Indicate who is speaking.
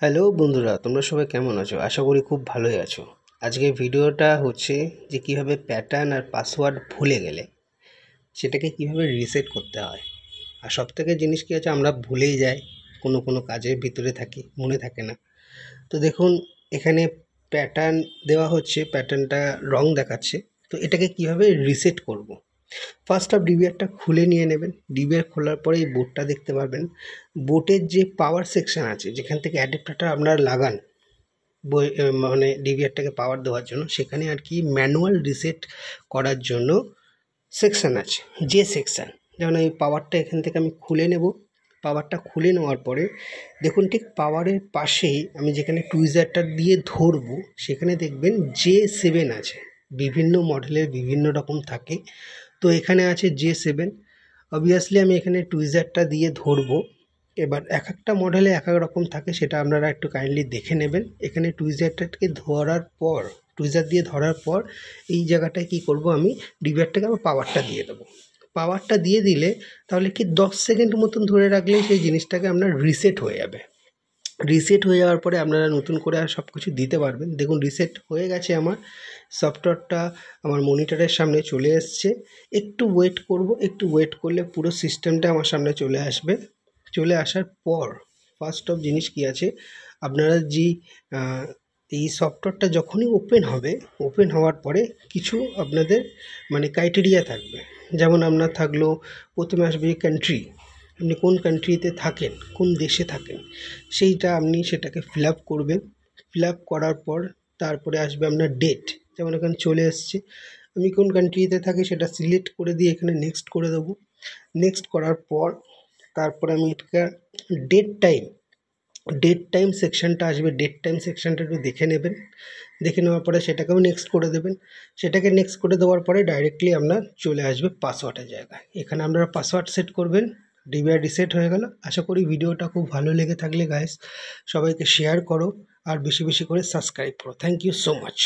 Speaker 1: Hello বন্ধুরা, তোমরা সবাই কেমন আছো? আশা করি খুব ভালোই আছো। আজকের ভিডিওটা হচ্ছে যে কীভাবে প্যাটার্ন আর পাসওয়ার্ড ভুলে গেলে সেটাকে কিভাবে রিসেট করতে হয়। আর সবথেকে জিনিস কী আছে, আমরা ভুলেই যাই, কোনো কাজের ভিতরে থাকি, মনে থাকে না। তো দেখুন, এখানে প্যাটার্ন দেওয়া হচ্ছে, প্যাটার্নটা রং দেখাচ্ছে। তো এটাকে কিভাবে রিসেট করব। ফার্স্ট অফ ডিবিআরটা খুলে নিয়ে নেবেন। ডিবিআর খোলার পরে এই বোর্ডটা দেখতে পারবেন। বোর্ডের যে পাওয়ার সেকশন আছে, যেখান থেকে অ্যাডাপ্টারটা আপনারা লাগান মানে ডিভিআরটাকে পাওয়ার দেওয়ার জন্য, সেখানে আর কি ম্যানুয়াল রিসেট করার জন্য সেকশান আছে, যে সেকশান। যেমন এই পাওয়ারটা এখান থেকে আমি খুলে নেব। পাওয়ারটা খুলে নেওয়ার পরে দেখুন, ঠিক পাওয়ারের পাশেই আমি যেখানে টুইজারটা দিয়ে ধরবো, সেখানে দেখবেন J7 আছে। বিভিন্ন মডেলের বিভিন্ন রকম থাকে। তো এখানে আছে J7। অবভিয়াসলি আমি এখানে টুইজারটা দিয়ে ধরবো। এবার এক একটা মডেলে এক এক রকম থাকে, সেটা আপনারা একটু কাইন্ডলি দেখে নেবেন। এখানে টুইজারটাকে ধরার পর, টুইজার দিয়ে ধরার পর এই জায়গাটায় কি করব, আমি ডিভিআরটাকে আবার পাওয়ারটা দিয়ে দেবো। পাওয়ারটা দিয়ে দিলে তাহলে কি 10 সেকেন্ড মতন ধরে রাখলেই সেই জিনিসটাকে আপনার রিসেট হয়ে যাবে। রিসেট হয়ে যাওয়ার পরে আপনারা নতুন করে আর সব কিছু দিতে পারবেন। দেখুন, রিসেট হয়ে গেছে। আমার সফটওয়্যারটা আমার মনিটরের সামনে চলে এসছে। একটু ওয়েট করব, একটু ওয়েট করলে পুরো সিস্টেমটা আমার সামনে চলে আসবে। চলে আসার পর ফার্স্ট অফ জিনিস কি আছে, আপনারা এই সফটওয়্যারটা যখনই ওপেন হবে, ওপেন হওয়ার পরে কিছু আপনাদের মানে ক্রাইটেরিয়া থাকবে। যেমন আপনার থাকলো, প্রথমে আসবে কান্ট্রি, আপনি কোন কান্ট্রিতে থাকেন, কোন দেশে থাকেন, সেটাকে ফিল আপ করবেন। ফিল আপ করার পর তারপরে আসবে আপনার ডেট। যেমন এখানে চলে এসছে, আমি কোন কান্ট্রিতে থাকি সেটা সিলেক্ট করে দিয়ে এখানে নেক্সট করে দেবো। নেক্সট করার পর তারপরে আমি এটা ডেট টাইম সেকশনটা আসবে। ডেট টাইম সেকশনটা একটু দেখে নেবেন। দেখে নেওয়ার পরে সেটাকেও নেক্সট করে দেবেন। সেটাকে নেক্সট করে দেওয়ার পরে ডাইরেক্টলি আপনার চলে আসবে পাসওয়ার্ডের জায়গায়। এখানে আপনারা পাসওয়ার্ড সেট করবেন। ডিবিআর রিসেট হয়ে গেল। আশা করি ভিডিওটা খুব ভালো লেগে থাকলে গাইস সবাইকে শেয়ার করো আর বেশি বেশি করে সাবস্ক্রাইব করো। Thank you so much.